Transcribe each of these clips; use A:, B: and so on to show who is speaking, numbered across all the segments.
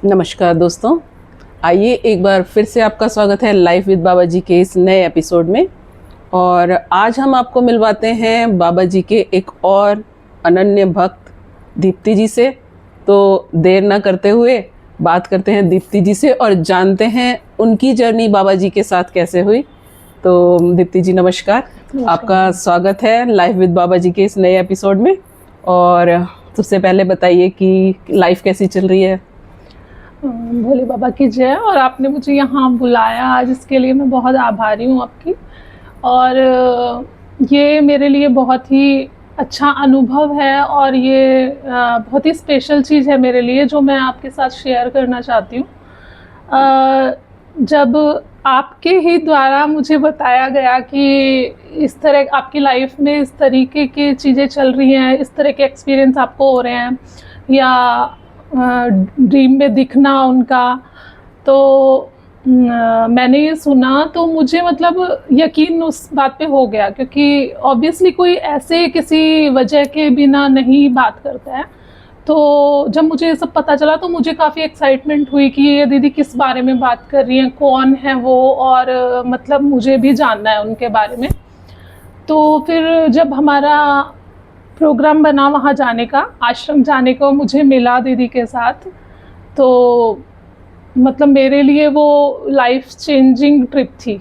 A: नमस्कार दोस्तों, आइए एक बार फिर से आपका स्वागत है लाइफ विद बाबा जी के इस नए एपिसोड में। और आज हम आपको मिलवाते हैं बाबा जी के एक और अनन्य भक्त दीप्ति जी से। तो देर ना करते हुए बात करते हैं दीप्ति जी से और जानते हैं उनकी जर्नी बाबा जी के साथ कैसे हुई। तो दीप्ति जी नमस्कार, आपका स्वागत है लाइफ विद बाबा जी के इस नए एपिसोड में। और सबसे पहले बताइए कि लाइफ कैसी चल रही है।
B: भोले बाबा की जय। और आपने मुझे यहाँ बुलाया आज, इसके लिए मैं बहुत आभारी हूँ आपकी। और ये मेरे लिए बहुत ही अच्छा अनुभव है और ये बहुत ही स्पेशल चीज़ है मेरे लिए, जो मैं आपके साथ शेयर करना चाहती हूँ। जब आपके ही द्वारा मुझे बताया गया कि इस तरह आपकी लाइफ में इस तरीके की चीज़ें चल रही हैं, इस तरह के एक्सपीरियंस आपको हो रहे हैं या ड्रीम में दिखना उनका, तो मैंने ये सुना तो मुझे मतलब यकीन उस बात पे हो गया, क्योंकि ऑब्वियसली कोई ऐसे किसी वजह के बिना नहीं बात करता है। तो जब मुझे ये सब पता चला तो मुझे काफ़ी एक्साइटमेंट हुई कि ये दीदी किस बारे में बात कर रही हैं, कौन है वो, और मतलब मुझे भी जानना है उनके बारे में। तो फिर जब हमारा प्रोग्राम बना वहाँ जाने का, आश्रम जाने को मुझे मिला दीदी के साथ, तो मतलब मेरे लिए वो लाइफ चेंजिंग ट्रिप थी।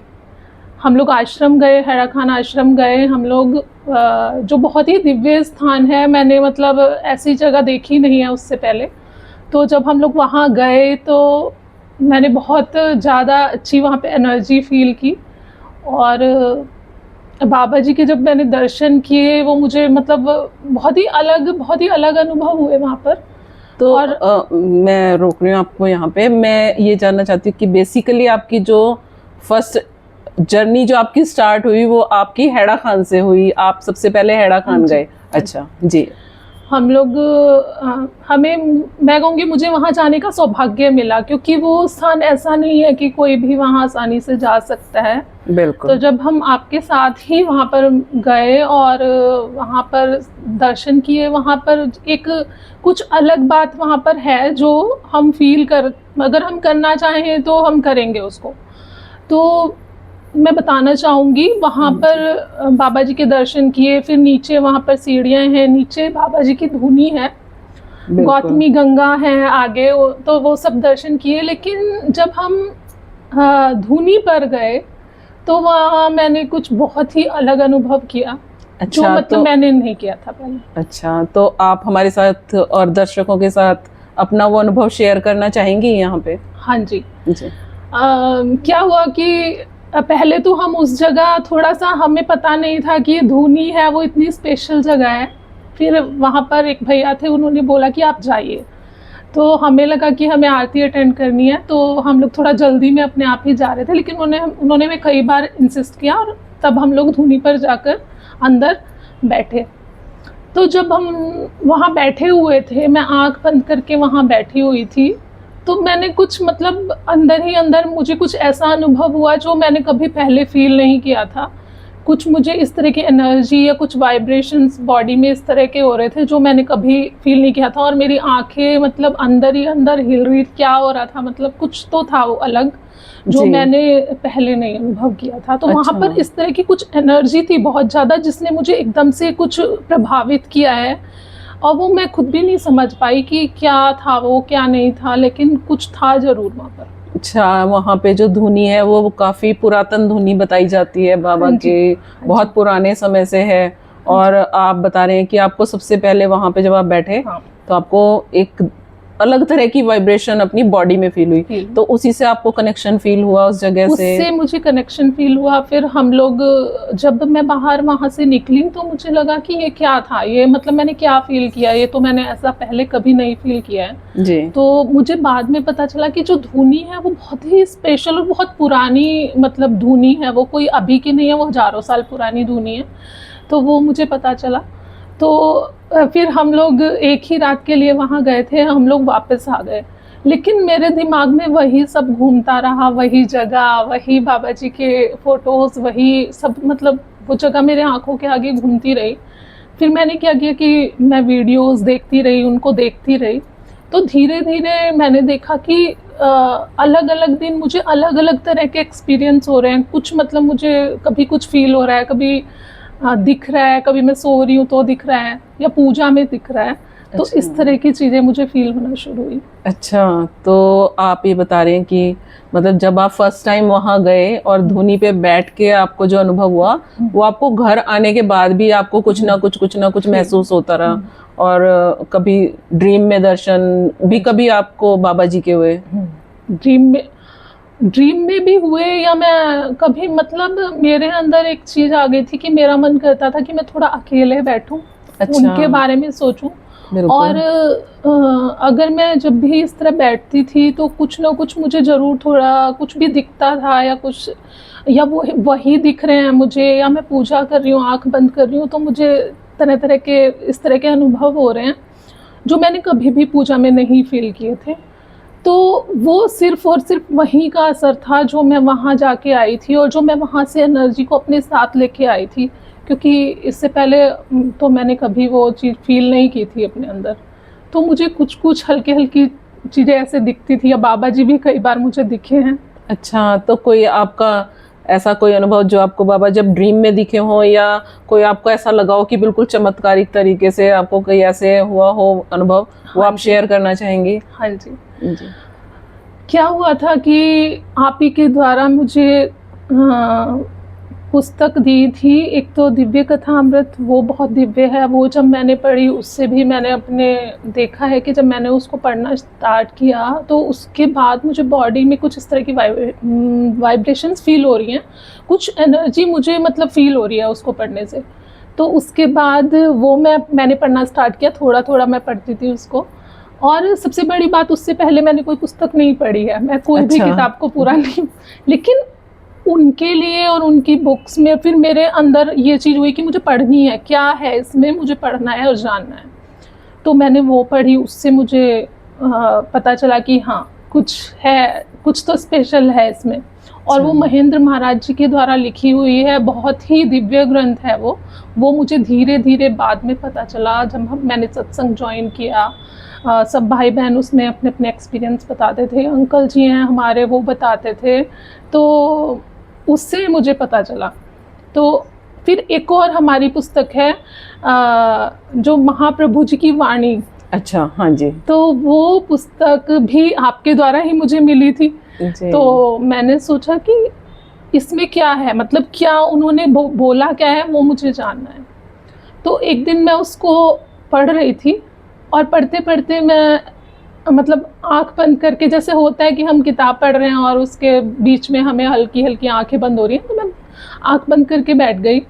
B: हम लोग आश्रम गए, हैरा खान आश्रम गए हम लोग, जो बहुत ही दिव्य स्थान है। मैंने मतलब ऐसी जगह देखी नहीं है उससे पहले। तो जब हम लोग वहाँ गए तो मैंने बहुत ज़्यादा अच्छी वहाँ पे एनर्जी फील की। और बाबा जी के जब मैंने दर्शन किए, वो मुझे मतलब बहुत ही अलग अनुभव हुए वहाँ पर।
A: तो और मैं रोक रही हूँ आपको यहाँ पे। मैं ये जानना चाहती हूँ कि बेसिकली आपकी जो फर्स्ट जर्नी जो आपकी स्टार्ट हुई वो आपकी हैरा खान से हुई। आप सबसे पहले हैरा खान गए। अच्छा जी।
B: हम लोग मैं कहूँगी मुझे वहाँ जाने का सौभाग्य मिला, क्योंकि वो स्थान ऐसा नहीं है कि कोई भी वहाँ आसानी से जा सकता है।
A: बिल्कुल।
B: तो जब हम आपके साथ ही वहाँ पर गए और वहाँ पर दर्शन किए, वहाँ पर एक कुछ अलग बात वहाँ पर है जो हम फील कर, अगर हम करना चाहें तो हम करेंगे उसको। तो मैं बताना चाहूँगी, वहाँ पर बाबा जी के दर्शन किए, फिर नीचे वहाँ पर सीढ़ियाँ हैं, नीचे बाबा जी की धुनी है, गौतमी गंगा है आगे, तो वो सब दर्शन किए। लेकिन जब हम धुनी पर गए तो वहाँ मैंने कुछ बहुत ही अलग अनुभव किया।
A: अच्छा,
B: जो मतलब मैंने नहीं किया था पहले।
A: अच्छा, तो आप हमारे साथ और दर्शकों के साथ अपना वो अनुभव शेयर करना चाहेंगी यहाँ पे?
B: हाँ जी। क्या हुआ कि पहले तो हम उस जगह थोड़ा सा, हमें पता नहीं था कि ये धुनी है, वो इतनी स्पेशल जगह है। फिर वहाँ पर एक भैया थे, उन्होंने बोला कि आप जाइए। तो हमें लगा कि हमें आरती अटेंड करनी है, तो हम लोग थोड़ा जल्दी में अपने आप ही जा रहे थे। लेकिन उन्होंने हमें कई बार इंसिस्ट किया और तब हम लोग धुनी पर जाकर अंदर बैठे। तो जब हम वहाँ बैठे हुए थे, मैं आँख बंद करके वहाँ बैठी हुई थी, तो मैंने कुछ मतलब अंदर ही अंदर मुझे कुछ ऐसा अनुभव हुआ जो मैंने कभी पहले फील नहीं किया था। कुछ मुझे इस तरह की एनर्जी या कुछ वाइब्रेशंस बॉडी में इस तरह के हो रहे थे जो मैंने कभी फील नहीं किया था। और मेरी आंखें मतलब अंदर ही अंदर हिल रही, क्या हो रहा था, मतलब कुछ तो था वो अलग जो मैंने पहले नहीं अनुभव किया था। तो वहाँ पर इस तरह की कुछ एनर्जी थी बहुत ज़्यादा, जिसने मुझे एकदम से कुछ प्रभावित किया है। और वो मैं खुद भी नहीं समझ पाई कि क्या था वो, क्या नहीं था, लेकिन कुछ था ज़रूर वहाँ पर।
A: अच्छा, वहाँ पे जो धुनी है वो काफ़ी पुरातन धुनी बताई जाती है बाबा के, बहुत पुराने समय से है। और आप बता रहे हैं कि आपको सबसे पहले वहाँ पे जब आप बैठे तो आपको एक अलग तरह की वाइब्रेशन अपनी बॉडी में फील हुई, तो उसी से आपको कनेक्शन फील हुआ उस जगह से?
B: उससे मुझे कनेक्शन फील हुआ। फिर हम लोग, जब मैं बाहर वहाँ से निकली तो मुझे लगा कि ये क्या था, ये मतलब मैंने क्या फील किया, ये तो मैंने ऐसा पहले कभी नहीं फील किया है
A: जी।
B: तो मुझे बाद में पता चला कि जो धुनी है वो बहुत ही स्पेशल और बहुत पुरानी मतलब धुनी है, वो कोई अभी की नहीं है, वो हज़ारों साल पुरानी धुनी है। तो वो मुझे पता चला। तो फिर हम लोग एक ही रात के लिए वहाँ गए थे, हम लोग वापस आ गए। लेकिन मेरे दिमाग में वही सब घूमता रहा, वही जगह, वही बाबा जी के फ़ोटोज़, वही सब, मतलब वो जगह मेरे आँखों के आगे घूमती रही। फिर मैंने क्या किया कि मैं वीडियोज़ देखती रही, उनको देखती रही। तो धीरे धीरे मैंने देखा कि अलग अलग दिन मुझे अलग अलग तरह के एक्सपीरियंस हो रहे हैं। कुछ मतलब मुझे कभी कुछ फील हो रहा है, कभी दिख रहा है, कभी मैं सो रही हूँ तो दिख रहा है, या पूजा में दिख रहा है। तो
A: अच्छा।
B: इस तरह की चीज़ें मुझे फील होना शुरू हुई।
A: अच्छा, तो आप ये बता रहे हैं कि मतलब जब आप फर्स्ट टाइम वहाँ गए और धुनी पे बैठ के आपको जो अनुभव हुआ, वो आपको घर आने के बाद भी आपको कुछ ना कुछ महसूस होता रहा। और कभी ड्रीम में दर्शन भी कभी आपको बाबा जी के हुए?
B: ड्रीम में भी हुए, या मैं कभी मतलब मेरे अंदर एक चीज़ आ गई थी कि मेरा मन करता था कि मैं थोड़ा अकेले बैठूं,
A: अच्छा।
B: उनके बारे में सोचूं। और अगर मैं जब भी इस तरह बैठती थी तो कुछ ना कुछ मुझे ज़रूर थोड़ा कुछ भी दिखता था, या कुछ, या वो वही दिख रहे हैं मुझे, या मैं पूजा कर रही हूँ, आंख बंद कर रही हूँ तो मुझे तरह तरह के इस तरह के अनुभव हो रहे हैं जो मैंने कभी भी पूजा में नहीं फील किए थे। तो वो सिर्फ़ और सिर्फ वहीं का असर था जो मैं वहाँ जाके आई थी, और जो मैं वहाँ से एनर्जी को अपने साथ लेके आई थी, क्योंकि इससे पहले तो मैंने कभी वो चीज़ फील नहीं की थी अपने अंदर। तो मुझे कुछ कुछ हल्की हल्की चीज़ें ऐसे दिखती थी, या बाबा जी भी कई बार मुझे दिखे हैं।
A: अच्छा, तो कोई आपका ऐसा कोई अनुभव जो आपको बाबा जब ड्रीम में दिखे हो, या कोई आपको ऐसा लगा हो कि बिल्कुल चमत्कारिक तरीके से आपको कोई ऐसे हुआ हो अनुभव, वो आप शेयर करना चाहेंगी?
B: हाँ जी।
A: जी।
B: क्या हुआ था कि आप ही के द्वारा मुझे पुस्तक दी थी, एक तो दिव्य कथा अमृत, वो बहुत दिव्य है। वो जब मैंने पढ़ी, उससे भी मैंने अपने देखा है कि जब मैंने उसको पढ़ना स्टार्ट किया तो उसके बाद मुझे बॉडी में कुछ इस तरह की वाइब्रेशंस फील हो रही हैं, कुछ एनर्जी मुझे मतलब फील हो रही है उसको पढ़ने से। तो उसके बाद वो मैंने पढ़ना स्टार्ट किया, थोड़ा थोड़ा मैं पढ़ती थी उसको। और सबसे बड़ी बात, उससे पहले मैंने कोई पुस्तक नहीं पढ़ी है, मैं कोई भी किताब को पूरा नहीं, लेकिन उनके लिए और उनकी बुक्स में फिर मेरे अंदर ये चीज़ हुई कि मुझे पढ़नी है, क्या है इसमें, मुझे पढ़ना है और जानना है। तो मैंने वो पढ़ी, उससे मुझे पता चला कि हाँ कुछ है, कुछ तो स्पेशल है इसमें। और वो महेंद्र महाराज जी के द्वारा लिखी हुई है, बहुत ही दिव्य ग्रंथ है वो मुझे धीरे धीरे बाद में पता चला जब मैंने सत्संग ज्वाइन किया। सब भाई बहन उसमें अपने अपने एक्सपीरियंस बताते थे, अंकल जी हैं हमारे वो बताते थे, तो उससे मुझे पता चला। तो फिर एक और हमारी पुस्तक है जो महाप्रभु जी की वाणी।
A: अच्छा, हाँ जी।
B: तो वो पुस्तक भी आपके द्वारा ही मुझे मिली थी। तो मैंने सोचा कि इसमें क्या है, मतलब क्या उन्होंने बोला क्या है, वो मुझे जानना है। तो एक दिन मैं उसको पढ़ रही थी, और पढ़ते पढ़ते मैं मतलब आंख बंद करके, जैसे होता है कि हम किताब पढ़ रहे हैं और उसके बीच में हमें हल्की हल्की आंखें बंद हो रही हैं, तो मैं आंख बंद करके बैठ गई।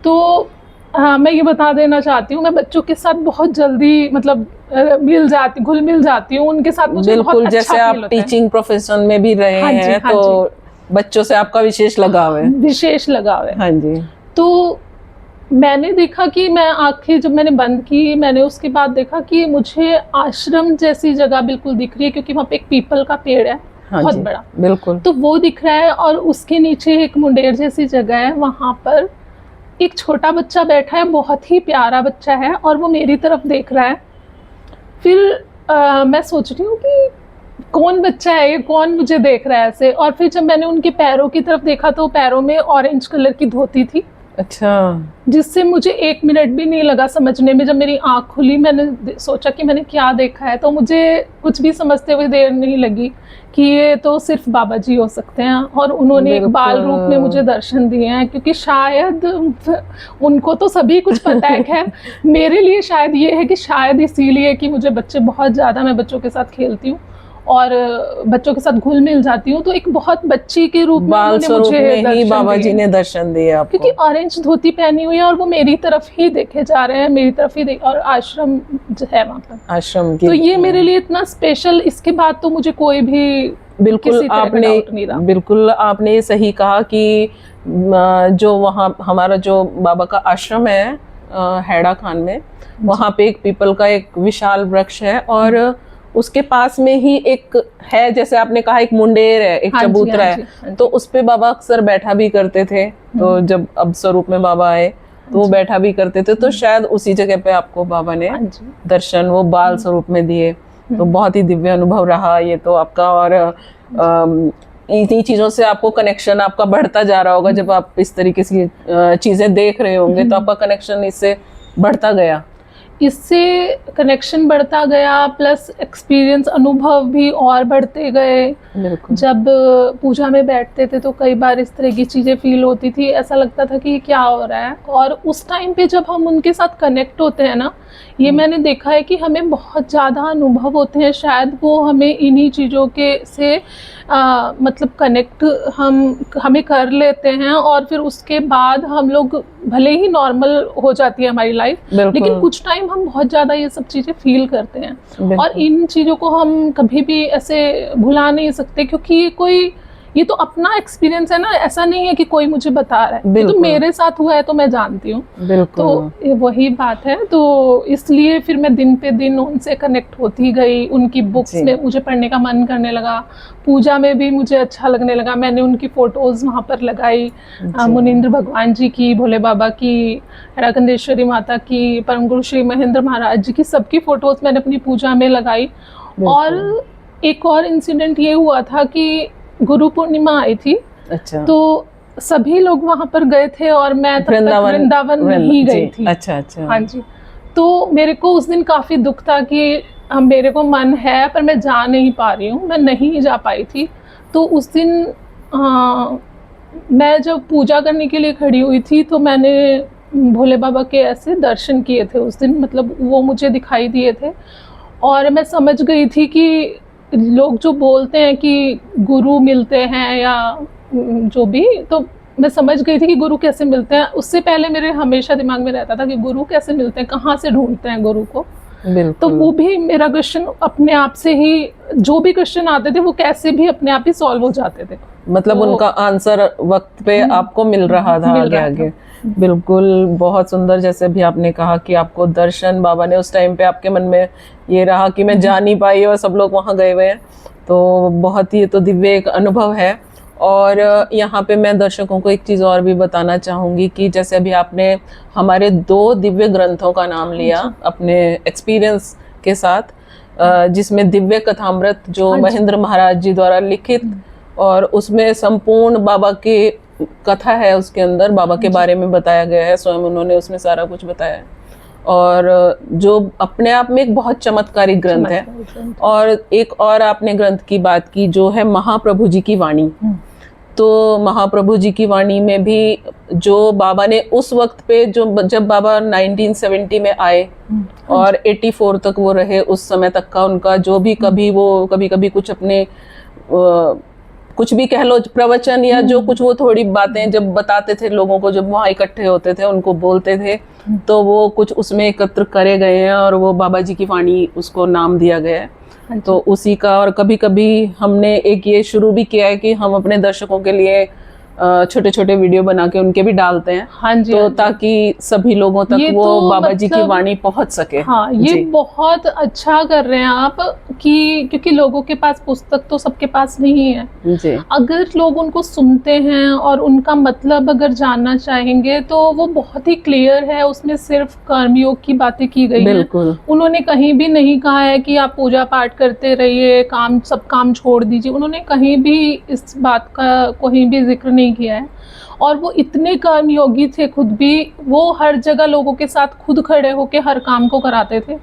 B: तो हाँ, मैं ये बता देना चाहती हूँ, मैं बच्चों के साथ बहुत जल्दी मतलब घुल मिल जाती हूँ उनके साथ, मुझे बहुत अच्छा
A: जैसे आप टीचिंग प्रोफेशन में भी रहे हैं, तो बच्चों से आपका विशेष लगाव है।
B: विशेष लगाव है,
A: हाँ जी।
B: तो मैंने देखा कि मैं आंखें जब मैंने बंद की, मैंने उसके बाद देखा कि मुझे आश्रम जैसी जगह बिल्कुल दिख रही है, क्योंकि वहाँ पे एक पीपल का पेड़ है, बहुत बड़ा,
A: बिल्कुल,
B: तो वो दिख रहा है। और उसके नीचे एक मुंडेर जैसी जगह है, वहाँ पर एक छोटा बच्चा बैठा है, बहुत ही प्यारा बच्चा है, और वो मेरी तरफ देख रहा है। फिर मैं सोच रही हूँ कि कौन बच्चा है ये, कौन मुझे देख रहा है ऐसे। और फिर जब मैंने उनके पैरों की तरफ देखा तो पैरों में ऑरेंज कलर की धोती थी।
A: अच्छा।
B: जिससे मुझे 1 मिनट भी नहीं लगा समझने में। जब मेरी आँख खुली, मैंने सोचा कि मैंने क्या देखा है, तो मुझे कुछ भी समझते हुए देर नहीं लगी कि ये तो सिर्फ बाबा जी हो सकते हैं, और उन्होंने एक बाल रूप में मुझे दर्शन दिए हैं। क्योंकि शायद उनको तो सभी कुछ पता है, खैर मेरे लिए शायद ये है कि शायद इसीलिए कि मुझे बच्चे बहुत ज़्यादा, मैं बच्चों के साथ खेलती हूँ और बच्चों के साथ घुल मिल जाती हूँ, तो एक बहुत बच्ची के रूप में मुझे
A: ही बाबा जी ने दर्शन दिए आपको।
B: क्योंकि ऑरेंज धोती पहनी हुई है और वो मेरी तरफ ही देखे जा रहे हैं, मेरी तरफ ही और आश्रम है वहाँ पर,
A: आश्रम की।
B: तो ये मेरे लिए इतना स्पेशल, इसके बाद तो मुझे कोई भी
A: बिल्कुल आपने ये सही कहा कि जो वहाँ हमारा जो बाबा का आश्रम है हैड़ा खान में, वहाँ पे एक पीपल का एक विशाल वृक्ष है, और उसके पास में ही एक है, जैसे आपने कहा एक मुंडेर है, एक चबूतरा है, तो उस पे बाबा अक्सर बैठा भी करते थे। तो जब अब स्वरूप में बाबा आए तो वो बैठा भी करते थे, तो शायद उसी जगह पे आपको बाबा ने दर्शन वो बाल स्वरूप में दिए। तो बहुत ही दिव्य अनुभव रहा ये तो आपका। और इन्हीं चीज़ों से आपको कनेक्शन आपका बढ़ता जा रहा होगा, जब आप इस तरीके से चीज़ें देख रहे होंगे तो आपका कनेक्शन इससे बढ़ता गया।
B: इससे कनेक्शन बढ़ता गया, प्लस एक्सपीरियंस अनुभव भी और बढ़ते गए। जब पूजा में बैठते थे तो कई बार इस तरह की चीज़ें फील होती थी, ऐसा लगता था कि क्या हो रहा है। और उस टाइम पे जब हम उनके साथ कनेक्ट होते हैं ना, ये मैंने देखा है कि हमें बहुत ज़्यादा अनुभव होते हैं, शायद वो हमें इन्हीं चीज़ों के से मतलब कनेक्ट हमें कर लेते हैं, और फिर उसके बाद हम लोग भले ही नॉर्मल हो जाती है हमारी लाइफ, लेकिन कुछ टाइम हम बहुत ज़्यादा ये सब चीज़ें फील करते हैं। और इन चीज़ों को हम कभी भी ऐसे भुला नहीं सकते, क्योंकि ये तो अपना एक्सपीरियंस है ना, ऐसा नहीं है कि कोई मुझे बता रहा है, ये तो मेरे साथ हुआ है तो मैं जानती हूँ। तो वही बात है। तो इसलिए फिर मैं दिन पे दिन उनसे कनेक्ट होती गई, उनकी बुक्स में मुझे पढ़ने का मन करने लगा, पूजा में भी मुझे अच्छा लगने लगा। मैंने उनकी फ़ोटोज़ वहाँ पर लगाई, मुनींद्र भगवान जी की, भोले बाबा की, हेड़ाकंदेश्वरी माता की, परम गुरु श्री महेंद्र महाराज जी की, सबकी फ़ोटोज़ मैंने अपनी पूजा में लगाई। और एक और इंसिडेंट ये हुआ था कि गुरु पूर्णिमा आई थी। अच्छा। तो सभी लोग वहाँ पर गए थे और मैं तब तक वृंदावन नहीं गई थी।
A: अच्छा अच्छा।
B: हाँ जी। तो मेरे को उस दिन काफ़ी दुख था कि मेरे को मन है पर मैं जा नहीं पा रही हूँ, मैं नहीं जा पाई थी। तो उस दिन मैं जब पूजा करने के लिए खड़ी हुई थी तो मैंने भोले बाबा के ऐसे दर्शन किए थे उस दिन, मतलब वो मुझे दिखाई दिए थे। और मैं समझ गई थी कि लोग जो बोलते हैं कि गुरु मिलते हैं या जो भी, तो मैं समझ गई थी कि गुरु कैसे मिलते हैं। उससे पहले मेरे हमेशा दिमाग में रहता था कि गुरु कैसे मिलते हैं, कहाँ से ढूंढते हैं गुरु को। तो वो भी मेरा क्वेश्चन अपने आप से ही, जो भी क्वेश्चन आते थे वो कैसे भी अपने आप ही सॉल्व हो जाते थे,
A: मतलब तो उनका आंसर वक्त पे आपको मिल रहा था आगे। बिल्कुल, बहुत सुंदर। जैसे भी आपने कहा कि आपको दर्शन बाबा ने उस टाइम पे, आपके मन में ये रहा कि मैं जा नहीं पाई और सब लोग वहाँ गए हुए हैं, तो बहुत ही तो दिव्य एक अनुभव है। और यहाँ पे मैं दर्शकों को एक चीज़ और भी बताना चाहूँगी कि जैसे अभी आपने हमारे 2 दिव्य ग्रंथों का नाम लिया अपने एक्सपीरियंस के साथ, जिसमें दिव्य कथामृत जो महेंद्र महाराज जी द्वारा लिखित, और उसमें संपूर्ण बाबा की कथा है, उसके अंदर बाबा के बारे में बताया गया है, स्वयं उन्होंने उसमें सारा कुछ बताया है, और जो अपने आप में एक बहुत चमत्कारी ग्रंथ है। और एक और आपने ग्रंथ की बात की जो है महाप्रभु जी की वाणी। तो महाप्रभु जी की वाणी में भी जो बाबा ने उस वक्त पे, जो जब बाबा 1970 में आए और 84 तक वो रहे, उस समय तक का उनका जो भी, कभी कभी कुछ अपने कुछ भी कह लो प्रवचन या जो कुछ वो थोड़ी बातें जब बताते थे लोगों को, जब वहाँ इकट्ठे होते थे उनको बोलते थे, तो वो कुछ उसमें एकत्र करे गए हैं और वो बाबा जी की वाणी उसको नाम दिया गया है। तो उसी का, और कभी कभी हमने एक ये शुरू भी किया है कि हम अपने दर्शकों के लिए छोटे छोटे वीडियो बना के उनके भी डालते हैं।
B: हाँ जी,
A: तो ताकि सभी लोगों तक वो तो बाबा जी की वाणी पहुंच सके।
B: हाँ, ये बहुत अच्छा कर रहे हैं आप, कि क्योंकि लोगों के पास पुस्तक तो सबके पास नहीं है जी। अगर लोग उनको सुनते हैं और उनका मतलब अगर जानना चाहेंगे तो वो बहुत ही क्लियर है, उसमें सिर्फ कर्मयोग की बातें की गई हैं। उन्होंने कहीं भी नहीं कहा है कि आप पूजा पाठ करते रहिए, सब काम छोड़ दीजिए। उन्होंने कहीं भी इस बात का कहीं भी जिक्र नहीं किया है। और वो इतने कर्मयोगी थे खुद भी, वो हर जगह लोगों के साथ खुद खड़े होकर हर काम को कराते थे।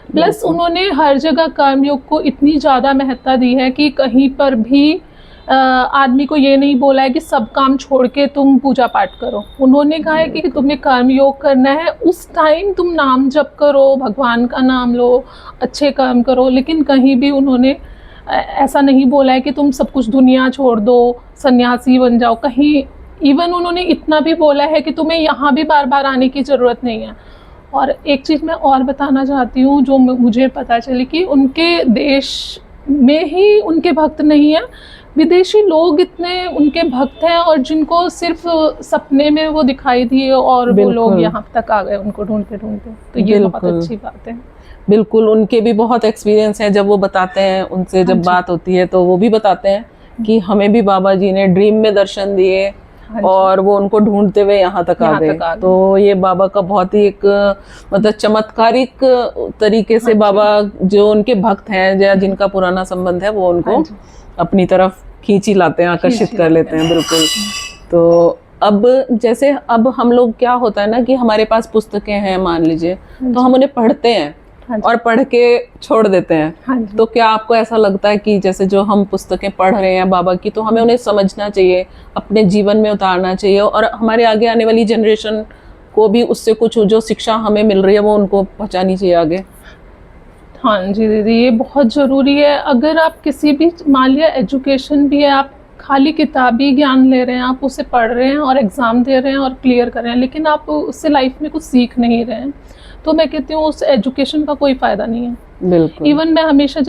B: प्लस उन्होंने हर जगह कर्मयोग को इतनी ज़्यादा महत्ता दी है कि कहीं पर भी आदमी को ये नहीं बोला है कि सब काम छोड़ के तुम पूजा पाठ करो। उन्होंने कहा है कि तुम्हें कर्मयोग करना है, उस टाइम तुम नाम जप करो, भगवान का नाम लो, अच्छे कर्म करो, लेकिन कहीं भी उन्होंने ऐसा नहीं बोला है कि तुम सब कुछ दुनिया छोड़ दो, सन्यासी बन जाओ। कहीं इवन उन्होंने इतना भी बोला है कि तुम्हें यहाँ भी बार बार आने की ज़रूरत नहीं है। और एक चीज़ मैं और बताना चाहती हूँ जो मुझे पता चली, कि उनके देश में ही उनके भक्त नहीं हैं, विदेशी लोग इतने उनके भक्त हैं, और जिनको सिर्फ सपने में वो दिखाई दिए और वो लोग यहाँ तक आ गए उनको ढूंढते ढूंढते। तो ये बहुत अच्छी बात है।
A: बिल्कुल, उनके भी बहुत एक्सपीरियंस है, जब वो बताते हैं, उनसे जब बात होती है तो वो भी बताते हैं कि हमें भी बाबा जी ने ड्रीम में दर्शन दिए
B: हाँ जी।
A: और वो उनको ढूंढते हुए यहाँ तक आ
B: यहाँ
A: गए।
B: तक आ गए।
A: तो ये बाबा का बहुत ही एक मतलब चमत्कारिक तरीके से
B: हाँ जी।
A: बाबा जो उनके भक्त हैं या जिनका पुराना संबंध है वो उनको
B: हाँ जी।
A: अपनी तरफ खींच ही लाते हैं, आकर्षित कर लेते हैं। बिल्कुल। तो अब जैसे अब हम लोग क्या होता है ना कि हमारे पास पुस्तकें हैं मान लीजिए, तो हम उन्हें पढ़ते हैं
B: हाँ जी।
A: और पढ़ के छोड़ देते हैं।
B: हाँ जी।
A: तो क्या आपको ऐसा लगता है कि जैसे जो हम पुस्तकें पढ़ रहे हैं बाबा की, तो हमें उन्हें समझना चाहिए, अपने जीवन में उतारना चाहिए और हमारे आगे आने वाली जनरेशन को भी उससे कुछ जो शिक्षा हमें मिल रही है वो उनको पहुंचानी चाहिए आगे?
B: हाँ जी दीदी, ये बहुत ज़रूरी है। अगर आप किसी भी, मान लिया एजुकेशन भी है, आप खाली किताबी ज्ञान ले रहे हैं, आप उसे पढ़ रहे हैं और एग्ज़ाम दे रहे हैं और क्लियर कर रहे हैं, लेकिन आप उससे लाइफ में कुछ सीख नहीं रहे हैं, तो मैं कहती हूँ उस एजुकेशन का कोई फ़ायदा नहीं है।
A: बिल्कुल।
B: इवन मैं हमेशा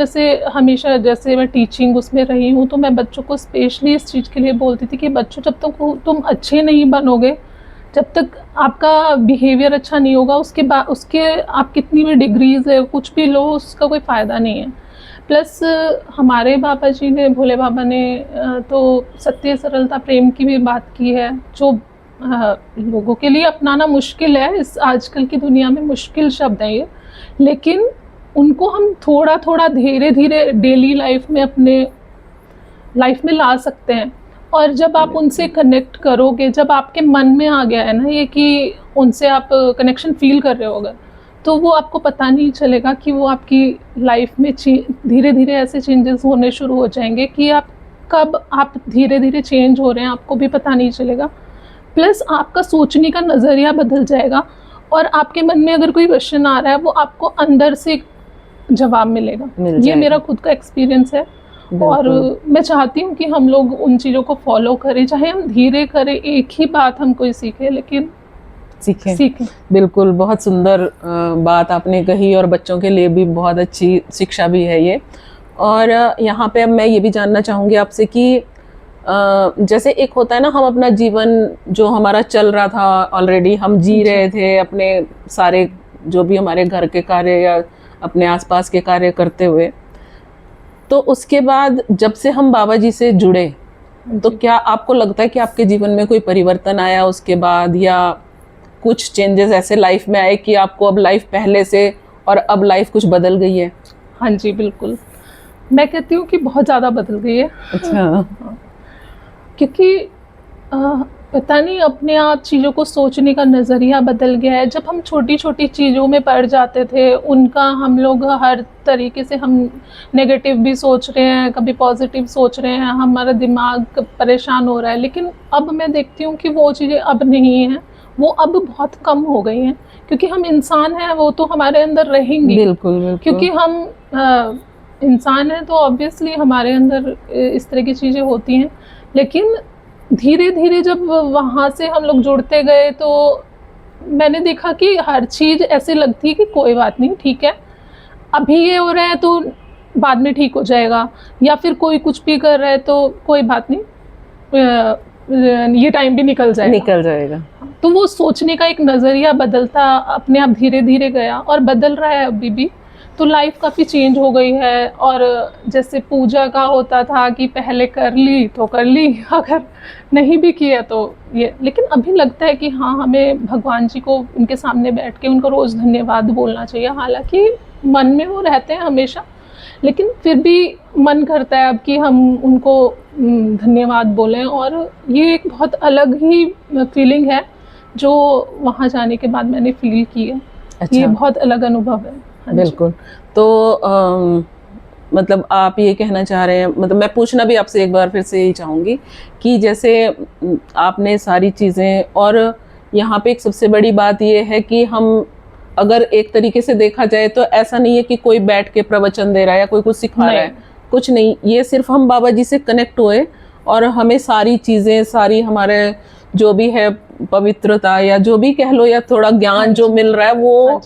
B: जैसे मैं टीचिंग उसमें रही हूँ, तो मैं बच्चों को स्पेशली इस चीज़ के लिए बोलती थी कि बच्चों, जब तक तुम अच्छे नहीं बनोगे, जब तक आपका बिहेवियर अच्छा नहीं होगा, उसके आप कितनी भी डिग्रीज है, कुछ भी लो, उसका कोई फ़ायदा नहीं है। प्लस हमारे बाबा जी ने, भोले बाबा ने तो सत्य, सरलता, प्रेम की भी बात की है, जो लोगों के लिए अपनाना मुश्किल है, इस आजकल की दुनिया में मुश्किल शब्द है ये, लेकिन उनको हम थोड़ा थोड़ा धीरे धीरे डेली लाइफ में, अपने लाइफ में ला सकते हैं। और जब आप उनसे कनेक्ट करोगे, जब आपके मन में आ गया है ना ये कि उनसे आप कनेक्शन फील कर रहे होगे, तो वो आपको पता नहीं चलेगा कि वो आपकी लाइफ में धीरे धीरे ऐसे चेंजेस होने शुरू हो जाएंगे कि आप धीरे धीरे चेंज हो रहे हैं, आपको भी पता नहीं चलेगा। प्लस आपका सोचने का नज़रिया बदल जाएगा और आपके मन में अगर कोई क्वेश्चन आ रहा है, वो आपको अंदर से जवाब मिलेगा। ये मेरा खुद का एक्सपीरियंस है और मैं चाहती हूँ कि हम लोग उन चीज़ों को फॉलो करें, चाहे हम धीरे करें, एक ही बात हम कोई सीखें, लेकिन सीखें।
A: बिल्कुल, बहुत सुंदर बात आपने कही और बच्चों के लिए भी बहुत अच्छी शिक्षा भी है ये। और यहाँ पे अब मैं ये भी जानना चाहूँगी आपसे कि जैसे एक होता है ना, हम अपना जीवन जो हमारा चल रहा था ऑलरेडी, हम जी रहे थे अपने सारे जो भी हमारे घर के कार्य या अपने आसपास के कार्य करते हुए, तो उसके बाद जब से हम बाबा जी से जुड़े, तो क्या आपको लगता है कि आपके जीवन में कोई परिवर्तन आया उसके बाद, या कुछ चेंजेस ऐसे लाइफ में आए कि आपको अब लाइफ पहले से और अब लाइफ कुछ बदल गई है?
B: हाँ जी बिल्कुल, मैं कहती हूँ कि बहुत ज़्यादा बदल गई है।
A: अच्छा।
B: क्योंकि पता नहीं, अपने आप चीज़ों को सोचने का नज़रिया बदल गया है। जब हम छोटी छोटी चीज़ों में पड़ जाते थे, उनका हम लोग हर तरीके से, हम नेगेटिव भी सोच रहे हैं, कभी पॉजिटिव सोच रहे हैं, हमारा दिमाग परेशान हो रहा है, लेकिन अब मैं देखती हूँ कि वो चीज़ें अब नहीं हैं, वो अब बहुत कम हो गई हैं, क्योंकि हम इंसान हैं, वो तो हमारे अंदर रहेंगी।
A: बिल्कुल, बिल्कुल।
B: क्योंकि हम इंसान हैं, तो ऑब्वियसली हमारे अंदर इस तरह की चीज़ें होती हैं, लेकिन धीरे धीरे जब वहाँ से हम लोग जुड़ते गए, तो मैंने देखा कि हर चीज़ ऐसे लगती है कि कोई बात नहीं, ठीक है, अभी ये हो रहा है तो बाद में ठीक हो जाएगा, या फिर कोई कुछ भी कर रहा है तो कोई बात नहीं, ये टाइम भी निकल जाएगा। तो वो सोचने का एक नज़रिया बदलता अपने आप धीरे धीरे गया और बदल रहा है अभी भी। तो लाइफ काफ़ी चेंज हो गई है। और जैसे पूजा का होता था कि पहले कर ली तो कर ली, अगर नहीं भी किया तो ये, लेकिन अभी लगता है कि हाँ, हमें भगवान जी को उनके सामने बैठ के उनको रोज़ धन्यवाद बोलना चाहिए। हालांकि मन में वो रहते हैं हमेशा, लेकिन फिर भी मन करता है अब कि हम उनको धन्यवाद बोलें। और ये एक बहुत अलग ही फीलिंग है जो वहाँ जाने के बाद मैंने फील की है। अच्छा। ये बहुत अलग अनुभव है। हाँ,
A: बिल्कुल। तो मतलब आप ये कहना चाह रहे हैं, मतलब मैं पूछना भी आपसे एक बार फिर से यही चाहूँगी कि जैसे आपने सारी चीज़ें, और यहाँ पे एक सबसे बड़ी बात ये है कि हम अगर एक तरीके से देखा जाए तो ऐसा नहीं है कि कोई बैठ के प्रवचन दे रहा है या कोई कुछ सिखा रहा है, कुछ नहीं, ये सिर्फ हम बाबा जी से कनेक्ट हुए और हमें सारी चीज़ें, सारी हमारे जो भी है पवित्रता या जो भी कह लो, या थोड़ा ज्ञान जो मिल रहा है वो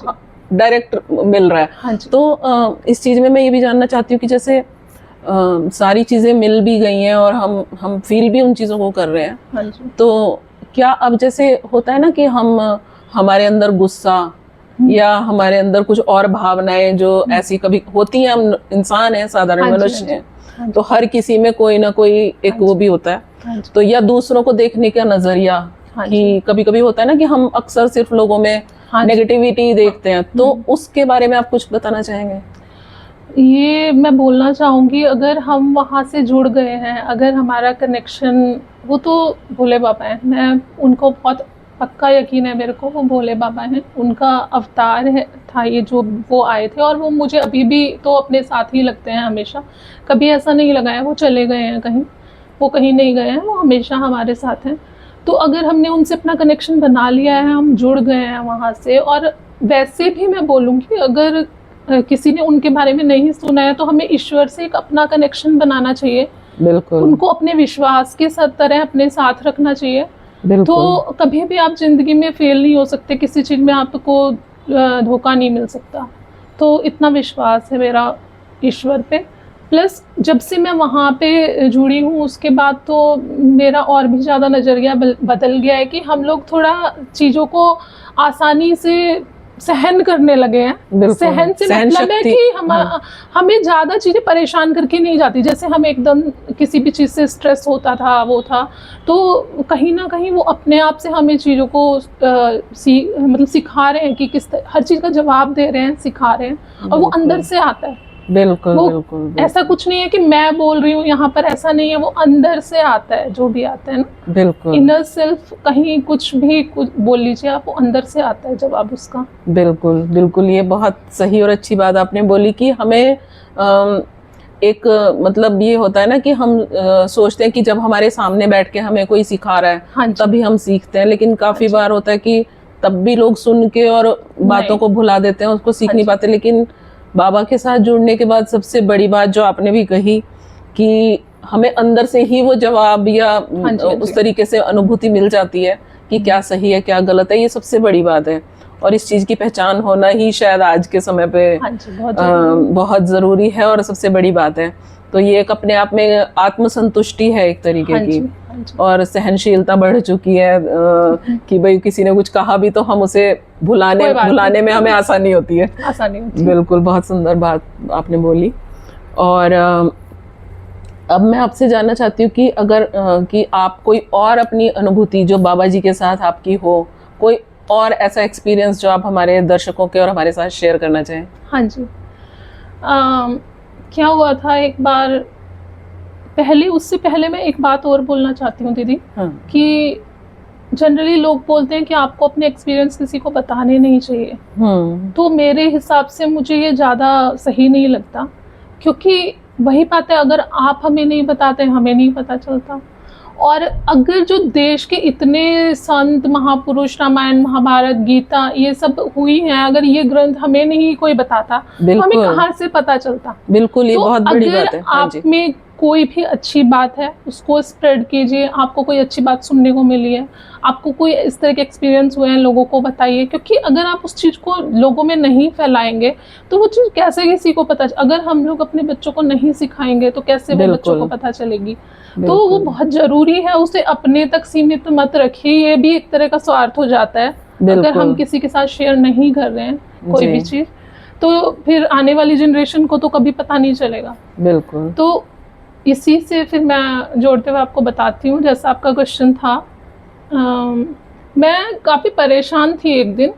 A: डायरेक्ट मिल रहा है।
B: हाँ,
A: तो इस चीज़ में मैं ये भी जानना चाहती हूँ कि जैसे सारी चीज़ें मिल भी गई हैं और हम फील भी उन चीज़ों को कर रहे हैं।
B: हाँ,
A: तो क्या अब जैसे होता है ना कि हमारे अंदर गुस्सा या हमारे अंदर कुछ और भावनाएं जो ऐसी कभी होती हैं, हम इंसान हैं, साधारण
B: हाँ जी,
A: मनुष्य
B: हाँ
A: हैं,
B: जी,
A: तो हर किसी में कोई ना कोई एक वो भी होता है।
B: हाँ जी,
A: तो या दूसरों को देखने का नजरिया,
B: हाँ
A: कि
B: जी,
A: कभी कभी होता है ना कि हम अक्सर सिर्फ लोगों में
B: हाँ जी।
A: नेगेटिविटी देखते हैं, तो उसके बारे में आप कुछ बताना चाहेंगे?
B: ये मैं बोलना चाहूँगी, अगर हम वहाँ से जुड़ गए हैं, अगर हमारा कनेक्शन, वो तो भोले बाबा हैं, मैं उनको बहुत पक्का यकीन है मेरे को, वो भोले बाबा हैं, उनका अवतार है था ये, जो वो आए थे, और वो मुझे अभी भी तो अपने साथ ही लगते हैं हमेशा। कभी ऐसा नहीं लगा है वो चले गए हैं कहीं, वो कहीं नहीं गए हैं, वो हमेशा हमारे साथ हैं। तो अगर हमने उनसे अपना कनेक्शन बना लिया है, हम जुड़ गए हैं वहाँ से, और वैसे भी मैं बोलूँगी, अगर किसी ने उनके बारे में नहीं सुना है तो हमें ईश्वर से एक अपना कनेक्शन बनाना चाहिए,
A: बिल्कुल,
B: उनको अपने विश्वास के तरह अपने साथ रखना चाहिए।
A: बिल्कुल,
B: तो कभी भी आप जिंदगी में फेल नहीं हो सकते, किसी चीज़ में आपको धोखा नहीं मिल सकता। तो इतना विश्वास है मेरा ईश्वर पे। प्लस जब से मैं वहाँ पे जुड़ी हूँ, उसके बाद तो मेरा और भी ज़्यादा नज़रिया बदल गया है कि हम लोग थोड़ा चीज़ों को आसानी से सहन करने लगे हैं।
A: बिल्कुल।
B: सहन से
A: सहन
B: मतलब है
A: शक्ति,
B: कि हमें ज़्यादा चीज़ें परेशान करके नहीं जाती। जैसे हम एकदम किसी भी चीज़ से स्ट्रेस होता था, वो था, तो कहीं ना कहीं वो अपने आप से हमें चीज़ों को मतलब सिखा रहे हैं कि हर चीज़ का जवाब दे रहे हैं, सिखा रहे हैं, और वो अंदर से आता है।
A: बिल्कुल,
B: वो
A: बिल्कुल, बिल्कुल,
B: ऐसा कुछ नहीं है कि मैं बोल रही हूँ यहाँ पर, ऐसा नहीं है, वो अंदर से आता है, जो भी आता है ना,
A: बिल्कुल,
B: इनर सेल्फ, कहीं कुछ भी कुछ बोल लीजिए आप, वो अंदर से आता है जवाब उसका।
A: बिल्कुल, बिल्कुल। ये बहुत सही और अच्छी बात आपने बोली कि हमें एक मतलब ये होता है ना कि हम सोचते हैं कि जब हमारे सामने बैठ के हमें कोई सिखा रहा है,
B: हाँ जी,
A: तभी हम सीखते हैं, लेकिन काफी
B: हाँ जी,
A: बार होता है कि तब भी लोग सुन के और बातों
B: नहीं,
A: को भुला देते हैं, उसको सीख
B: हाँ
A: नहीं
B: जी,
A: पाते। लेकिन बाबा के साथ जुड़ने के बाद सबसे बड़ी बात जो आपने भी कही कि हमें अंदर से ही वो जवाब या
B: हाँ जी, हाँ जी,
A: उस तरीके से अनुभूति मिल जाती है कि क्या सही है क्या गलत है। ये सबसे बड़ी बात है, और इस चीज की पहचान होना ही शायद आज के समय पे
B: हाँ जी, बहुत ज़रूरी है।
A: बहुत जरूरी है और सबसे बड़ी बात है। तो ये एक अपने आप में आत्मसंतुष्टि है एक तरीके
B: हाँ
A: की,
B: जी, हाँ जी,
A: और सहनशीलता बढ़ चुकी है कि भाई किसी ने कुछ कहा भी तो हम उसे
B: कोई बात
A: भुलाने में
B: नहीं,
A: हमें आसानी होती है।
B: आसानी होती है।
A: बिल्कुल, बहुत सुंदर बात आपने बोली। और अब मैं आपसे जानना चाहती हूँ कि अगर कि आप कोई और अपनी अनुभूति जो बाबा जी के साथ आपकी हो, कोई और ऐसा एक्सपीरियंस जो आप हमारे दर्शकों के और हमारे साथ शेयर करना चाहें।
B: हाँ जी, क्या हुआ था एक बार, उससे पहले मैं एक बात और बोलना चाहती हूँ दीदी,
A: हाँ,
B: कि जनरली लोग बोलते हैं कि आपको अपने एक्सपीरियंस किसी को बताने नहीं चाहिए। तो मेरे हिसाब से मुझे ये ज़्यादा सही नहीं लगता, क्योंकि वही बात है, अगर आप हमें नहीं बताते, हमें नहीं पता चलता। और अगर जो देश के इतने संत महापुरुष, रामायण महाभारत गीता ये सब हुई हैं, अगर ये ग्रंथ हमें नहीं कोई बताता तो हमें
A: बिल्कुल,
B: कहाँ से पता चलता?
A: बिल्कुल, ये
B: तो
A: बहुत बड़ी
B: अगर
A: बात है। हाँ
B: आप
A: जी,
B: में कोई भी अच्छी बात है, उसको स्प्रेड कीजिए। आपको कोई अच्छी बात सुनने को मिली है, आपको कोई इस तरह के एक्सपीरियंस हुए हैं, लोगों को बताइए, क्योंकि अगर आप उस चीज़ को लोगों में नहीं फैलाएंगे तो वो चीज़ कैसे किसी को पता अगर हम लोग अपने बच्चों को नहीं सिखाएंगे तो कैसे वो बच्चों को पता चलेगी? तो वो बहुत ज़रूरी है, उसे अपने तक सीमित मत रखिए। ये भी एक तरह का स्वार्थ हो जाता है अगर हम किसी के साथ शेयर नहीं कर रहे हैं कोई भी चीज़, तो फिर आने वाली जनरेशन को तो कभी पता नहीं चलेगा।
A: बिल्कुल।
B: तो इसी से फिर मैं जोड़ते हुए आपको बताती हूँ, जैसा आपका क्वेश्चन था, मैं काफ़ी परेशान थी एक दिन,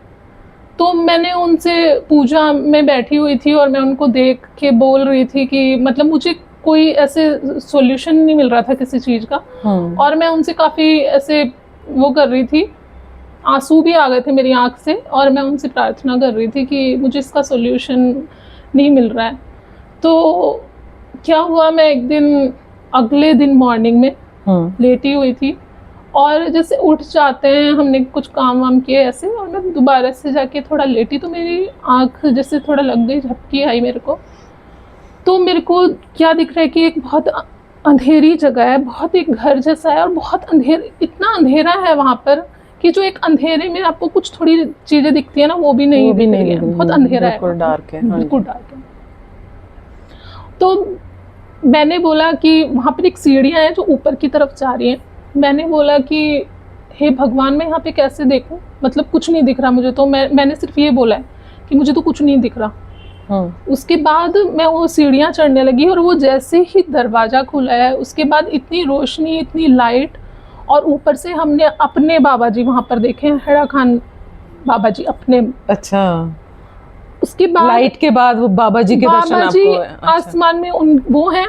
B: तो मैंने उनसे पूजा में बैठी हुई थी और मैं उनको देख के बोल रही थी कि मतलब मुझे कोई ऐसे सॉल्यूशन नहीं मिल रहा था किसी चीज़ का, और मैं उनसे काफ़ी ऐसे वो कर रही थी, आंसू भी आ गए थे मेरी आँख से, और मैं उनसे प्रार्थना कर रही थी कि मुझे इसका सॉल्यूशन नहीं मिल रहा है। तो क्या हुआ, मैं एक दिन अगले दिन मॉर्निंग में लेटी हुई थी, और जैसे उठ जाते हैं, हमने कुछ काम वाम किए ऐसे, और मैं दोबारा से जाके थोड़ा लेटी तो मेरी आँख जैसे थोड़ा लग गई, झपकी आई मेरे को। तो मेरे को क्या दिख रहा है कि एक बहुत अंधेरी जगह है, बहुत एक घर जैसा है, और बहुत इतना अंधेरा है वहाँ पर कि जो एक अंधेरे में आपको कुछ थोड़ी चीज़ें दिखती है ना, वो भी नहीं दिख रही है, बहुत अंधेरा है,
A: बिल्कुल डार्क है।
B: बिल्कुल डार्क है। तो मैंने बोला कि वहाँ पर एक सीढ़ियाँ हैं जो ऊपर की तरफ जा रही हैं। मैंने बोला कि हे भगवान मैं यहाँ पे कैसे देखूं, मतलब कुछ नहीं दिख रहा मुझे। तो मैंने सिर्फ ये बोला है कि मुझे तो कुछ नहीं दिख रहा। उसके बाद मैं वो सीढ़ियाँ चढ़ने लगी और वो जैसे ही दरवाज़ा खुला है उसके बाद इतनी रोशनी, इतनी लाइट, और ऊपर से हमने अपने बाबा जी वहाँ पर देखे हैं, हेड़ा खान बाबा जी अपने।
A: अच्छा,
B: उसके बाद
A: लाइट के बाद वो बाबा जी के दर्शन
B: बाबा जी
A: आपको? अच्छा।
B: आसमान में वो हैं,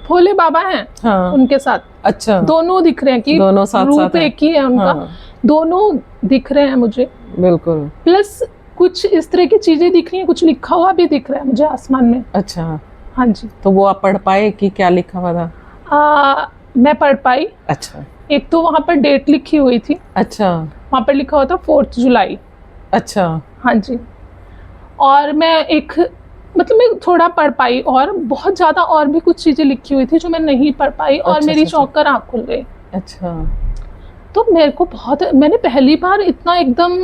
B: भोले बाबा हैं,
A: हाँ।
B: उनके साथ।
A: अच्छा,
B: दोनों दिख रहे हैं कि
A: दोनों साथ
B: रूप
A: साथ हैं।
B: एक ही है उनका।
A: हाँ।
B: दोनों दिख रहे हैं मुझे,
A: बिल्कुल।
B: प्लस कुछ इस तरह की चीजें दिख रही हैं, कुछ लिखा हुआ भी दिख रहा है मुझे आसमान में।
A: अच्छा,
B: हाँ जी।
A: तो वो आप पढ़ पाए कि क्या लिखा हुआ था?
B: मैं पढ़ पाई।
A: अच्छा।
B: एक तो वहाँ पर डेट लिखी हुई थी।
A: अच्छा।
B: वहाँ पर लिखा हुआ था 4 जुलाई।
A: अच्छा।
B: हाँ जी। और मैं मैं थोड़ा पढ़ पाई, और बहुत ज़्यादा और भी कुछ चीज़ें लिखी हुई थी जो मैं नहीं पढ़ पाई, और
A: अच्छा,
B: मेरी
A: अच्छा,
B: चौंक कर आँख खुल गई।
A: अच्छा।
B: तो मेरे को मैंने पहली बार इतना एकदम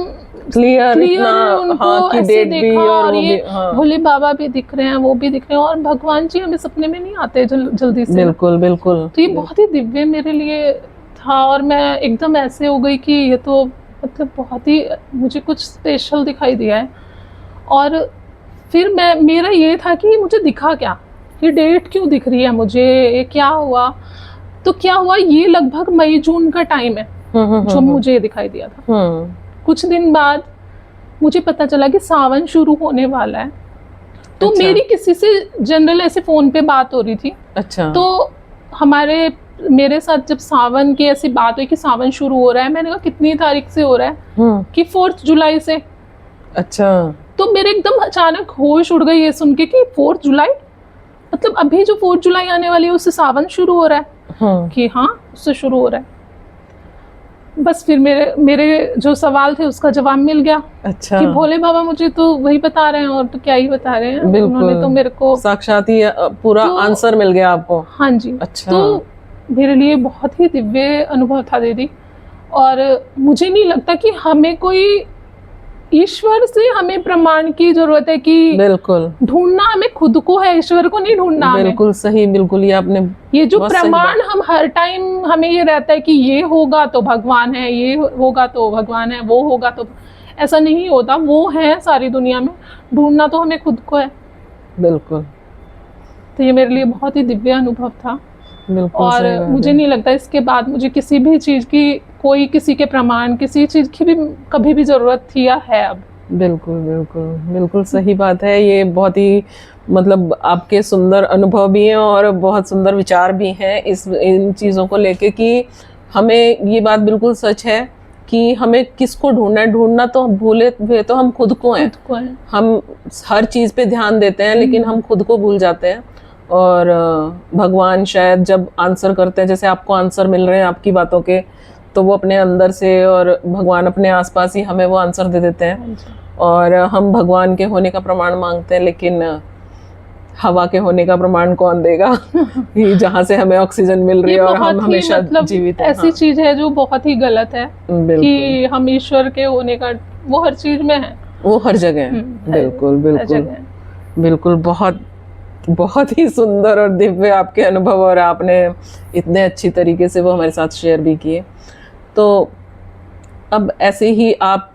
A: क्लियर
B: उनको
A: हाँ, कि
B: ऐसे
A: डेट भी
B: देखा, और
A: वो
B: ये
A: भी, हाँ।
B: भोले बाबा भी दिख रहे हैं, वो भी दिख रहे हैं, और भगवान जी हमें सपने में नहीं आते जल्दी से।
A: बिल्कुल बिल्कुल।
B: तो ये बहुत ही दिव्य मेरे लिए था, और मैं एकदम ऐसे हो गई कि ये तो मतलब बहुत ही मुझे कुछ स्पेशल दिखाई दिया है। और फिर मेरा ये था कि मुझे दिखा क्या, ये डेट क्यों दिख रही है मुझे, ये क्या हुआ। तो क्या हुआ, ये लगभग मई जून का टाइम है जो मुझे ये दिखाई दिया था। कुछ दिन बाद मुझे पता चला कि सावन शुरू होने वाला है। तो
A: अच्छा।
B: मेरी किसी से जनरल ऐसे फोन पे बात हो रही थी।
A: अच्छा।
B: तो मेरे साथ जब सावन की ऐसी बात हुई कि सावन शुरू हो रहा है, मैंने कहा कितनी तारीख से हो रहा है, कि 4 जुलाई से।
A: अच्छा।
B: तो मेरे एकदम अचानक होश उड़ गई ये सुन के कि 4 जुलाई, मतलब अभी जो 4 जुलाई आने वाली है उससे सावन शुरू हो रहा है। कि हाँ, उससे शुरू हो रहा है। बस फिर मेरे जो सवाल थे उसका जवाब मिल गया।
A: अच्छा।
B: कि भोले बाबा मुझे तो वही बता रहे हैं, और तो क्या ही बता रहे हैं, उन्होंने तो मेरे को
A: साक्षात ही पूरा आंसर मिल गया आपको।
B: हाँ जी।
A: अच्छा।
B: तो मेरे लिए बहुत ही दिव्य अनुभव था दीदी, और मुझे नहीं लगता कि हमें कोई ईश्वर से हमें प्रमाण की जरूरत है, कि
A: बिल्कुल
B: ढूंढना हमें खुद को है, ईश्वर को नहीं ढूंढना।
A: बिल्कुल सही, बिल्कुल ये आपने
B: ये जो प्रमाण हम हर टाइम हमें ये रहता है कि ये होगा तो भगवान है, ये होगा तो भगवान है, वो होगा तो, ऐसा नहीं होता। वो है सारी दुनिया में, ढूंढना तो हमें खुद को है।
A: बिल्कुल।
B: तो ये मेरे लिए बहुत ही दिव्य अनुभव था। और
A: और
B: मुझे नहीं लगता इसके बाद मुझे किसी भी चीज़ की, कोई किसी के प्रमाण, किसी चीज़ की भी कभी भी ज़रूरत थी या है अब।
A: बिल्कुल बिल्कुल बिल्कुल सही बात है। ये बहुत ही मतलब आपके सुंदर अनुभव भी हैं और बहुत सुंदर विचार भी हैं इन चीज़ों को लेके, कि हमें ये बात बिल्कुल सच है कि हमें किसको ढूंढना है। ढूंढना तो भूले हुए तो हम खुद को हैं। हम हर चीज़ पे ध्यान देते हैं लेकिन हम खुद को भूल जाते हैं। और भगवान शायद जब आंसर करते हैं, जैसे आपको आंसर मिल रहे हैं आपकी बातों के, तो वो अपने अंदर से, और भगवान अपने आसपास ही हमें वो आंसर दे देते हैं। और हम भगवान के होने का प्रमाण मांगते हैं, लेकिन हवा के होने का प्रमाण कौन देगा जहाँ से हमें ऑक्सीजन मिल रही है और हम हमेशा जीवित हैं।
B: ऐसी चीज है जो बहुत ही गलत है कि हम ईश्वर के होने का, वो हर चीज में है,
A: वो हर जगह है। बिल्कुल बिल्कुल बिल्कुल। बहुत बहुत ही सुंदर और दिव्य आपके अनुभव, और आपने इतने अच्छी तरीके से वो हमारे साथ शेयर भी किए। तो अब ऐसे ही आप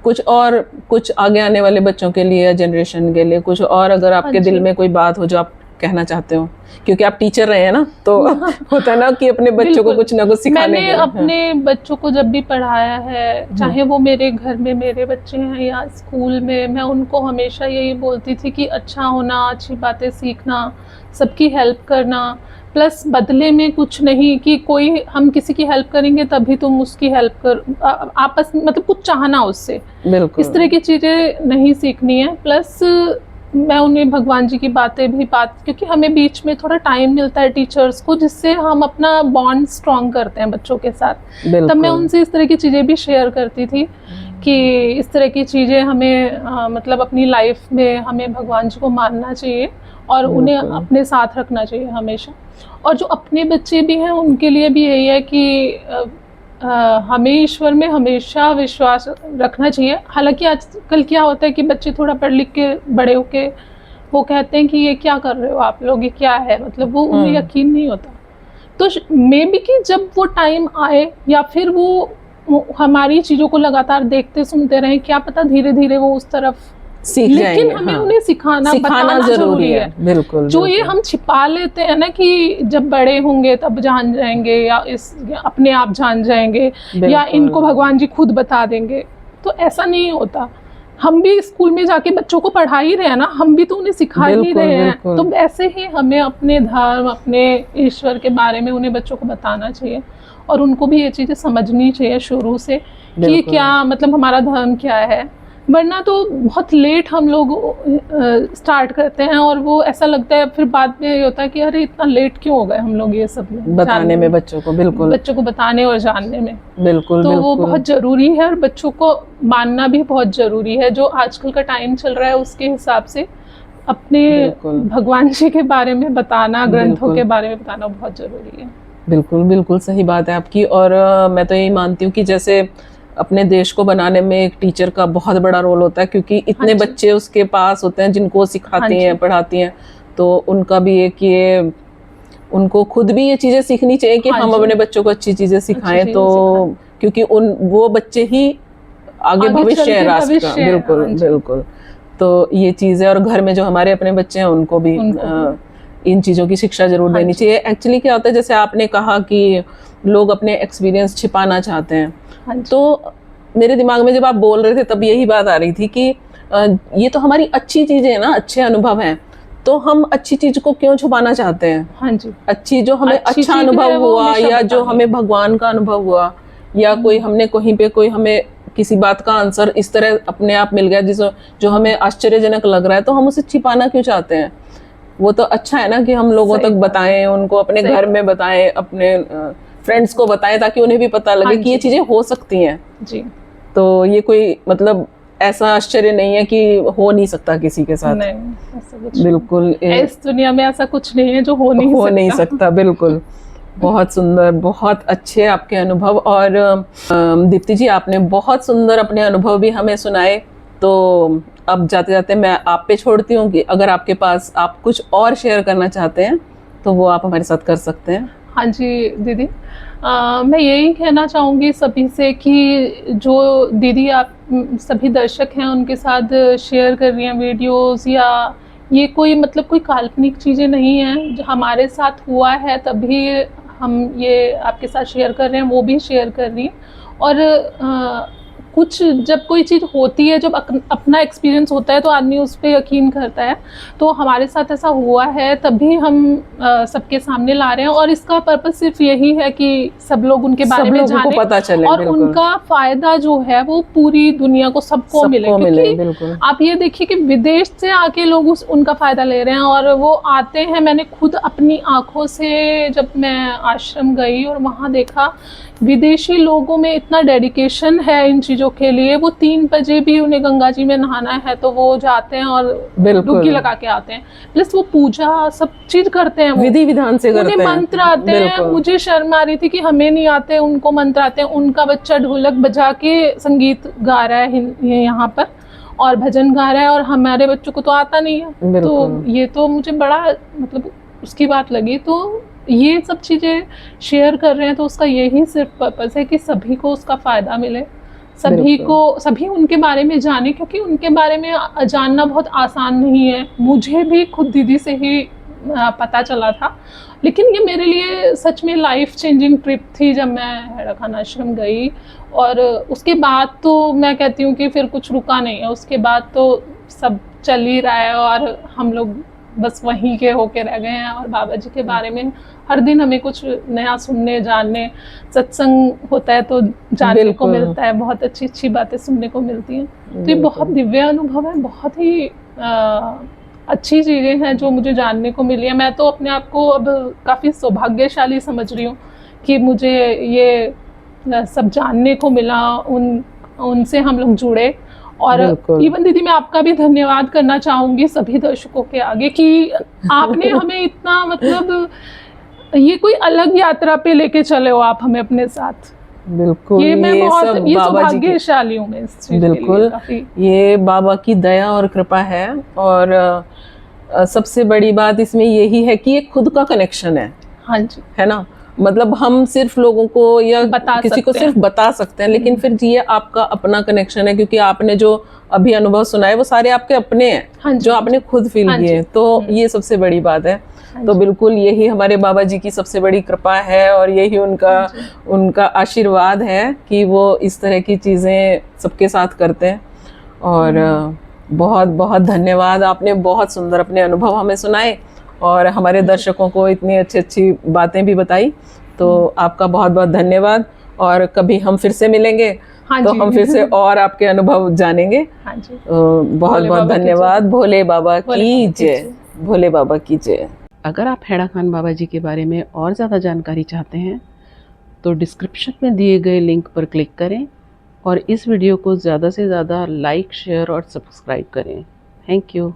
A: कुछ आगे आने वाले बच्चों के लिए, जनरेशन के लिए कुछ और, अगर आपके दिल में कोई बात हो जो आप कहना चाहते हो, क्योंकि आप टीचर रहे हैं ना, तो होता है ना कि अपने बच्चों को कुछ ना कुछ सिखाने।
B: मैंने अपने बच्चों को जब भी पढ़ाया है, चाहे वो मेरे घर में मेरे बच्चे हैं या स्कूल में, मैं उनको हमेशा यही बोलती थी कि अच्छा होना, अच्छी बातें सीखना, सबकी हेल्प करना, प्लस बदले में कुछ नहीं, कि कोई हम किसी की हेल्प करेंगे तभी तुम उसकी हेल्प कर, आपस मतलब कुछ चाहना उससे, इस तरह की चीज़ें नहीं सीखनी है। प्लस मैं उन्हें भगवान जी की बातें भी क्योंकि हमें बीच में थोड़ा टाइम मिलता है टीचर्स को, जिससे हम अपना बॉन्ड स्ट्रॉन्ग करते हैं बच्चों के साथ, तब मैं उनसे इस तरह की चीज़ें भी शेयर करती थी कि इस तरह की चीज़ें हमें मतलब अपनी लाइफ में हमें भगवान जी को मानना चाहिए और उन्हें अपने साथ रखना चाहिए हमेशा। और जो अपने बच्चे भी हैं उनके लिए भी यही है कि हमें ईश्वर में हमेशा विश्वास रखना चाहिए। हालांकि आजकल क्या होता है कि बच्चे थोड़ा पढ़ लिख के बड़े होके वो कहते हैं कि ये क्या कर रहे हो आप लोग, ये क्या है, मतलब वो उन्हें यकीन नहीं होता। तो मे बी कि जब वो टाइम आए या फिर वो हमारी चीज़ों को लगातार देखते सुनते रहे, क्या पता धीरे धीरे वो उस तरफ
A: सीख
B: लेकिन
A: जाएंगे।
B: हमें
A: हाँ,
B: उन्हें सिखाना बताना जरूरी है।
A: बिल्कुल,
B: जो ये हम छिपा लेते हैं ना कि जब बड़े होंगे तब जान जाएंगे, या अपने आप जान जाएंगे, या इनको भगवान जी खुद बता देंगे, तो ऐसा नहीं होता। हम भी स्कूल में जाके बच्चों को पढ़ा ही रहे हैं ना, हम भी तो उन्हें सिखा ही रहे हैं। तो ऐसे ही हमें अपने धर्म, अपने ईश्वर के बारे में उन्हें बच्चों को बताना चाहिए, और उनको भी ये चीज़ें समझनी चाहिए शुरू से कि क्या मतलब हमारा धर्म क्या है। वरना तो बहुत लेट हम लोग स्टार्ट करते हैं, और वो ऐसा लगता है फिर बाद में ये होता है कि अरे इतना लेट क्यों हो गए हम लोग ये सब
A: बताने में बच्चों को। बिल्कुल,
B: बच्चों को बताने और जानने में।
A: बिल्कुल,
B: तो वो बहुत ज़रूरी है, और बच्चों को मानना भी बहुत ज़रूरी है। जो आजकल का टाइम चल रहा है उसके हिसाब से अपने भगवान जी के बारे में बताना, ग्रंथों के बारे में बताना बहुत ज़रूरी है।
A: बिल्कुल, बिल्कुल सही बात है आपकी। और मैं तो यही मानती हूँ कि जैसे अपने देश को बनाने में एक टीचर का बहुत बड़ा रोल होता है, क्योंकि इतने बच्चे उसके पास होते हैं जिनको सिखाती हैं, पढ़ाती हैं, तो उनका भी एक ये उनको खुद भी ये चीज़ें सीखनी चाहिए कि हम अपने बच्चों को अच्छी चीज़ें सिखाएं। तो क्योंकि वो बच्चे ही आगे भविष्य है राष्ट्र का। बिल्कुल, बिल्कुल। तो ये चीज़ है, और घर में जो हमारे अपने बच्चे हैं उनको भी इन चीज़ों की शिक्षा जरूर देनी चाहिए। एक्चुअली क्या होता है, जैसे आपने कहा कि लोग अपने एक्सपीरियंस छिपाना चाहते हैं, तो मेरे दिमाग में जब आप बोल रहे थे तब यही बात आ रही थी कि ये तो हमारी अच्छी चीज़ें हैं ना, अच्छे अनुभव हैं, तो हम अच्छी चीज़ को क्यों छुपाना चाहते हैं।
B: हाँ जी,
A: अच्छी जो हमें अच्छा अनुभव हुआ, या जो हमें भगवान का अनुभव हुआ, या कोई हमने कहीं पे कोई हमें किसी बात का आंसर इस तरह अपने आप मिल गया जो हमें आश्चर्यजनक लग रहा है, तो हम उसे छिपाना क्यों चाहते हैं। वो तो अच्छा है ना कि हम लोगों तक बताएं, उनको अपने घर में बताएं, अपने फ्रेंड्स को बताएं, ताकि उन्हें भी पता लगे कि ये चीजें हो सकती हैं जी। तो ये कोई मतलब ऐसा आश्चर्य नहीं है कि हो नहीं सकता किसी के साथ।
B: नहीं, ऐसा कुछ
A: बिल्कुल,
B: इस दुनिया में ऐसा कुछ नहीं है जो हो नहीं
A: सकता। बिल्कुल, बहुत सुंदर, बहुत अच्छे आपके अनुभव। और दीप्ति जी, आपने बहुत सुंदर अपने अनुभव भी हमें सुनाए। तो अब जाते जाते मैं आप पे छोड़ती हूँ कि अगर आपके पास आप कुछ और शेयर करना चाहते हैं तो वो आप हमारे साथ कर सकते हैं।
B: हाँ जी दीदी, मैं यही कहना चाहूँगी सभी से कि जो दीदी आप सभी दर्शक हैं उनके साथ शेयर कर रही हैं वीडियोस, या ये कोई मतलब कोई काल्पनिक चीज़ें नहीं हैं, जो हमारे साथ हुआ है तभी हम ये आपके साथ शेयर कर रहे हैं, वो भी शेयर कर रही हैं। और कुछ जब कोई चीज़ होती है, जब अपना एक्सपीरियंस होता है तो आदमी उस पर यकीन करता है। तो हमारे साथ ऐसा हुआ है तभी हम सबके सामने ला रहे हैं, और इसका पर्पस सिर्फ यही है कि सब लोग उनके बारे में जाने,
A: पता चले,
B: और उनका फ़ायदा जो है वो पूरी दुनिया को सबको मिले। क्योंकि आप ये देखिए कि विदेश से आके लोग उनका फ़ायदा ले रहे हैं, और वो आते हैं। मैंने खुद अपनी आँखों से जब मैं आश्रम गई और वहाँ देखा विदेशी लोगों में इतना डेडिकेशन है इन चीज़ों के लिए। वो 3 बजे भी उन्हें गंगा जी में नहाना है तो वो जाते हैं और डुबकी लगा के आते हैं। प्लस वो पूजा सब चीज़ करते हैं,
A: विधि विधान से करते हैं,
B: मंत्र आते हैं। मुझे शर्म आ रही थी कि हमें नहीं आते, उनको मंत्र आते हैं। उनका बच्चा ढोलक बजा के संगीत गा रहा है यहाँ पर और भजन गा रहा है, और हमारे बच्चों को तो आता नहीं है। तो ये तो मुझे बड़ा मतलब उसकी बात लगी। तो ये सब चीज़ें शेयर कर रहे हैं तो उसका यही सिर्फ पर्पस है कि सभी को उसका फ़ायदा मिले, सभी उनके बारे में जाने, क्योंकि उनके बारे में जानना बहुत आसान नहीं है। मुझे भी खुद दीदी से ही पता चला था, लेकिन ये मेरे लिए सच में लाइफ चेंजिंग ट्रिप थी जब मैं हैरा खान आश्रम गई। और उसके बाद तो मैं कहती हूँ कि फिर कुछ रुका नहीं है। उसके बाद तो सब चल ही रहा है, और हम लोग बस वहीं के होके रह गए हैं। और बाबा जी के बारे में हर दिन हमें कुछ नया सुनने, जानने, सत्संग होता है तो जानने को मिलता है, बहुत अच्छी अच्छी बातें सुनने को मिलती हैं। तो ये बहुत दिव्य अनुभव है, बहुत ही अच्छी चीज़ें हैं जो मुझे जानने को मिली है। मैं तो अपने आप को अब काफ़ी सौभाग्यशाली समझ रही हूँ कि मुझे ये सब जानने को मिला, उनसे हम लोग जुड़े। और इवन दीदी मैं आपका भी धन्यवाद करना चाहूँगी सभी दर्शकों के आगे कि आपने हमें इतना मतलब ये कोई अलग यात्रा पे लेके चले हो आप हमें अपने साथ।
A: बिल्कुल,
B: ये मैं बहुत ये सौभाग्यशाली हूँ मैं इस चीज़
A: बिल्कुल के लिए। ये बाबा की दया और कृपा है। और सबसे बड़ी बात इसमें यही है कि ये खुद का कनेक्शन है।
B: हाँ जी,
A: है ना। मतलब हम सिर्फ लोगों को या
B: बता
A: किसी को
B: सकते हैं।
A: सिर्फ बता सकते हैं, लेकिन फिर ये आपका अपना कनेक्शन है, क्योंकि आपने जो अभी अनुभव सुनाए वो सारे आपके अपने हैं,
B: हाँ जी,
A: जो आपने खुद फील
B: हाँ जी।
A: किए। तो ये सबसे बड़ी बात है। तो बिल्कुल यही हमारे बाबा जी की सबसे बड़ी कृपा है, और यही उनका आशीर्वाद है कि वो इस तरह की चीज़ें सबके साथ करते हैं। और बहुत बहुत धन्यवाद, आपने बहुत सुंदर अपने अनुभव हमें सुनाए और हमारे दर्शकों को इतनी अच्छी अच्छी बातें भी बताई। तो आपका बहुत बहुत धन्यवाद, और कभी हम फिर से मिलेंगे
B: हाँ
A: तो
B: जी।
A: हम फिर से और आपके अनुभव जानेंगे।
B: हाँ जी।
A: बहुत बहुत
B: बाबा की
A: धन्यवाद। भोले बाबा
B: भोले
A: की
B: बाबा की
A: जय।
B: जय।
A: भोले बाबा की जय। अगर आप हैड़ा खान बाबा जी के बारे में और ज़्यादा जानकारी चाहते हैं तो डिस्क्रिप्शन में दिए गए लिंक पर क्लिक करें और इस वीडियो को ज़्यादा से ज़्यादा लाइक, शेयर और सब्सक्राइब करें। Thank you.